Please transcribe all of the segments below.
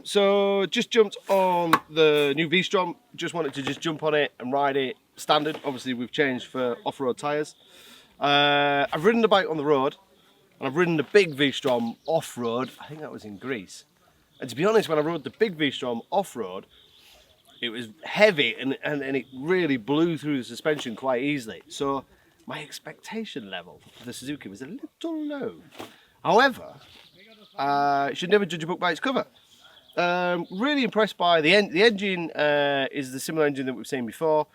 So just jumped on the new V-Strom, just wanted to just jump on it and ride it standard. Obviously we've changed for off-road tyres. I've ridden the bike on the road, and I've ridden the big V-Strom off-road. I think that was in Greece. And to be honest, when I rode the big V-Strom off-road, it was heavy and it really blew through the suspension quite easily. So my expectation level for the Suzuki was a little low. However, you should never judge a book by its cover. Really impressed by the engine. Is the similar engine that we've seen before.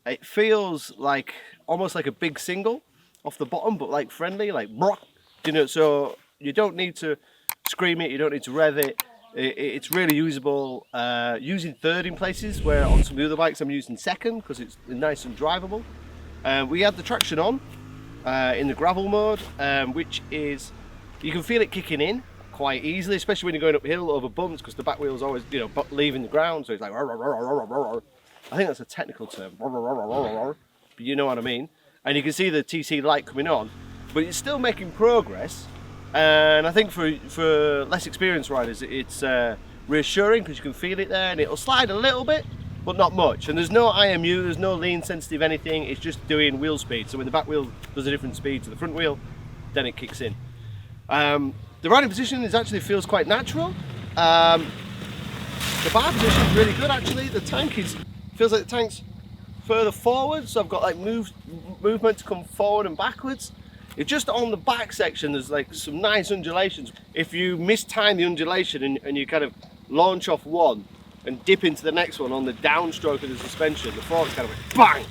It feels like almost like a big single off the bottom, but like friendly, like brock, you know. So you don't need to scream it, you don't need to rev it. It's really usable. Using third in places where on some of the other bikes I'm using second because it's nice and drivable. We had the traction on in the gravel mode, which is you can feel it kicking in quite easily, especially when you're going uphill over bumps because the back wheel's always, you know, leaving the ground, so it's like I think that's a technical term, but you know what I mean. And you can see the TC light coming on, but it's still making progress. And I think for less experienced riders, it's reassuring because you can feel it there, and it'll slide a little bit, but not much. And there's no IMU, there's no lean sensitive anything. It's just doing wheel speed. So when the back wheel does a different speed to the front wheel, then it kicks in. The riding position actually feels quite natural. The bar position is really good actually. The tank feels like the tank's further forward, so I've got like movement to come forward and backwards. It's just on the back section there's like some nice undulations. If you mistime the undulation and you kind of launch off one and dip into the next one on the downstroke of the suspension, the fork's kind of like bang!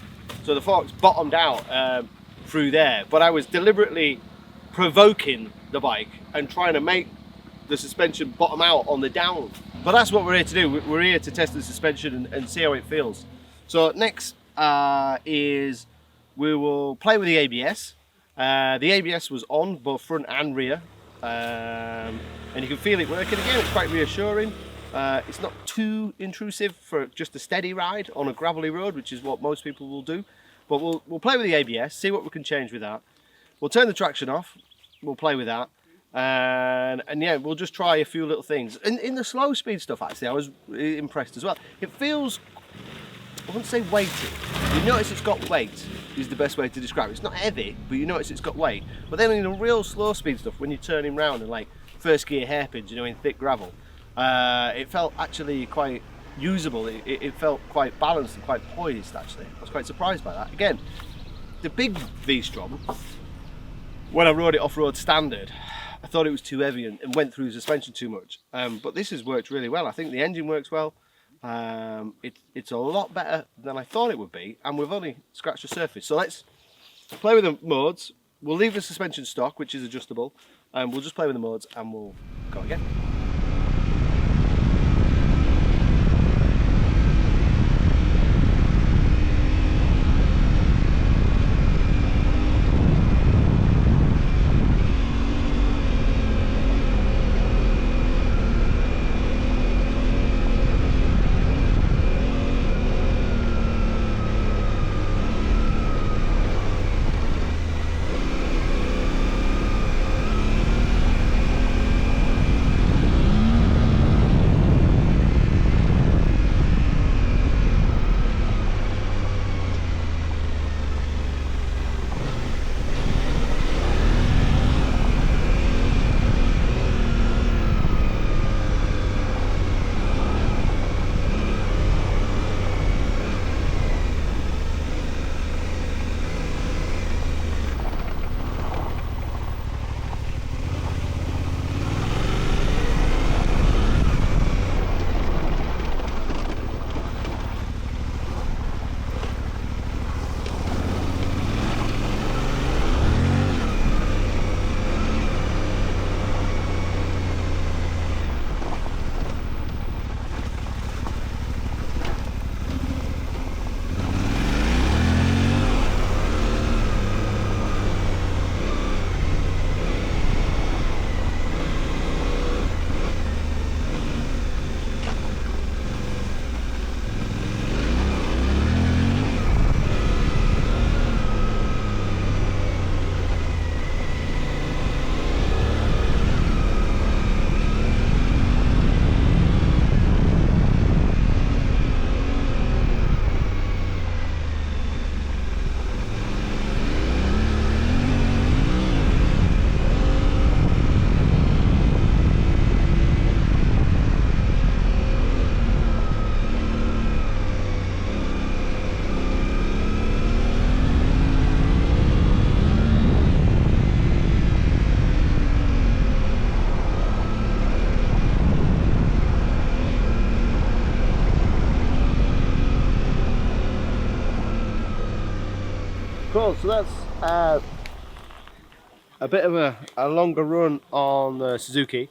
So the fork's bottomed out through there. But I was deliberately provoking the bike and trying to make the suspension bottom out on the down. But that's what we're here to do. We're here to test the suspension and see how it feels. So next is we will play with the ABS. The ABS was on both front and rear, and you can feel it working again. It's quite reassuring. It's not too intrusive for just a steady ride on a gravelly road, which is what most people will do. But we'll play with the ABS, see what we can change with that. We'll turn the traction off, we'll play with that, and yeah, we'll just try a few little things. In the slow speed stuff, actually, I was impressed as well. It feels, I wouldn't say weighty. You notice it's got weight, is the best way to describe it. It's not heavy, but you notice it's got weight. But then in the real slow speed stuff, when you're turning round and like first gear hairpins, you know, in thick gravel, it felt actually quite usable. It felt quite balanced and quite poised actually. I was quite surprised by that. Again, the big V-Strom, when I rode it off-road standard, I thought it was too heavy and went through the suspension too much. But this has worked really well. I think the engine works well. It's a lot better than I thought it would be, and we've only scratched the surface. So let's play with the modes. We'll leave the suspension stock, which is adjustable, and we'll just play with the modes and we'll go again. Cool, so that's a bit of a longer run on the Suzuki.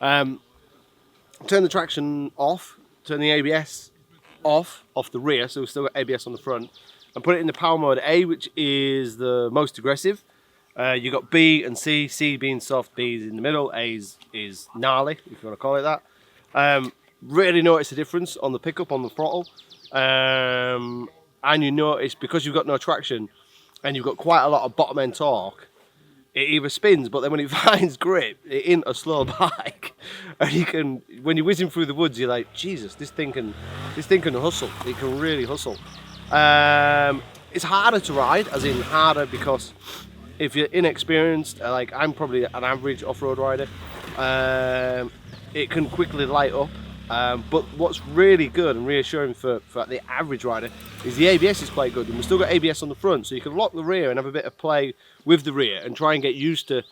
Turn the traction off, turn the ABS off the rear, so we've still got ABS on the front, and put it in the power mode A, which is the most aggressive. You got B and C, C being soft, B is in the middle, A is gnarly, if you want to call it that. Really notice the difference on the pickup on the throttle, and you notice because you've got no traction and you've got quite a lot of bottom end torque, it either spins, but then when it finds grip, it ain't a slow bike. And you can, when you're whizzing through the woods, you're like, Jesus, this thing can hustle. It can really hustle. It's harder to ride, as in harder because if you're inexperienced, like I'm probably an average off-road rider, it can quickly light up. But what's really good and reassuring for the average rider is the ABS is quite good, and we've still got ABS on the front, so you can lock the rear and have a bit of play with the rear and try and get used to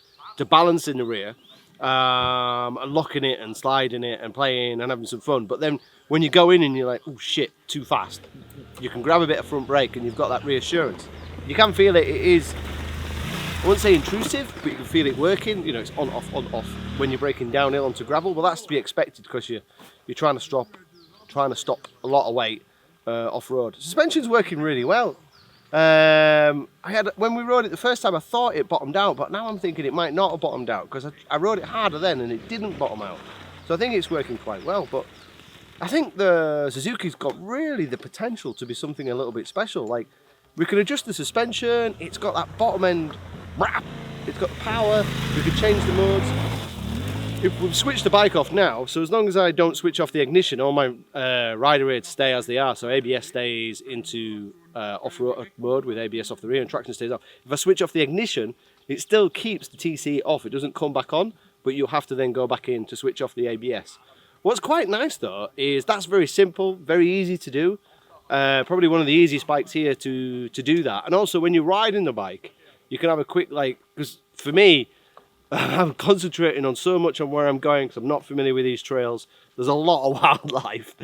balancing the rear, and locking it and sliding it and playing and having some fun. But then when you go in and you're like, oh shit, too fast, you can grab a bit of front brake and you've got that reassurance. You can feel it. It is, I wouldn't say intrusive, but you can feel it working. You know, it's on off when you're braking downhill onto gravel. Well, that's to be expected because you're trying to stop a lot of weight off road. Suspension's working really well. When we rode it the first time, I thought it bottomed out, but now I'm thinking it might not have bottomed out because I rode it harder then and it didn't bottom out. So I think it's working quite well. But I think the Suzuki's got really the potential to be something a little bit special. Like, we can adjust the suspension. It's got that bottom end. It's got power. We can change the modes. If we've switched the bike off now, so as long as I don't switch off the ignition, all my rider aids stay as they are. So ABS stays into off-road mode with ABS off the rear and traction stays off. If I switch off the ignition, it still keeps the TC off. It doesn't come back on, but you'll have to then go back in to switch off the ABS. What's quite nice though is that's very simple, very easy to do. Probably one of the easiest bikes here to do that. And also when you're riding the bike, you can have a quick, like, because for me, I'm concentrating on so much on where I'm going because I'm not familiar with these trails. There's a lot of wildlife,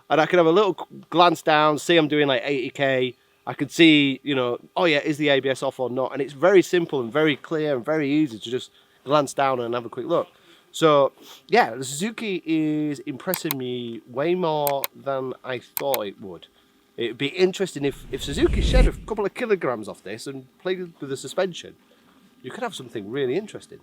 and I can have a little glance down, see I'm doing like 80k. I could see, you know, oh yeah, is the ABS off or not? And it's very simple and very clear and very easy to just glance down and have a quick look. So yeah, the Suzuki is impressing me way more than I thought it would. It'd be interesting if Suzuki shed a couple of kilograms off this and played with the suspension. You could have something really interesting.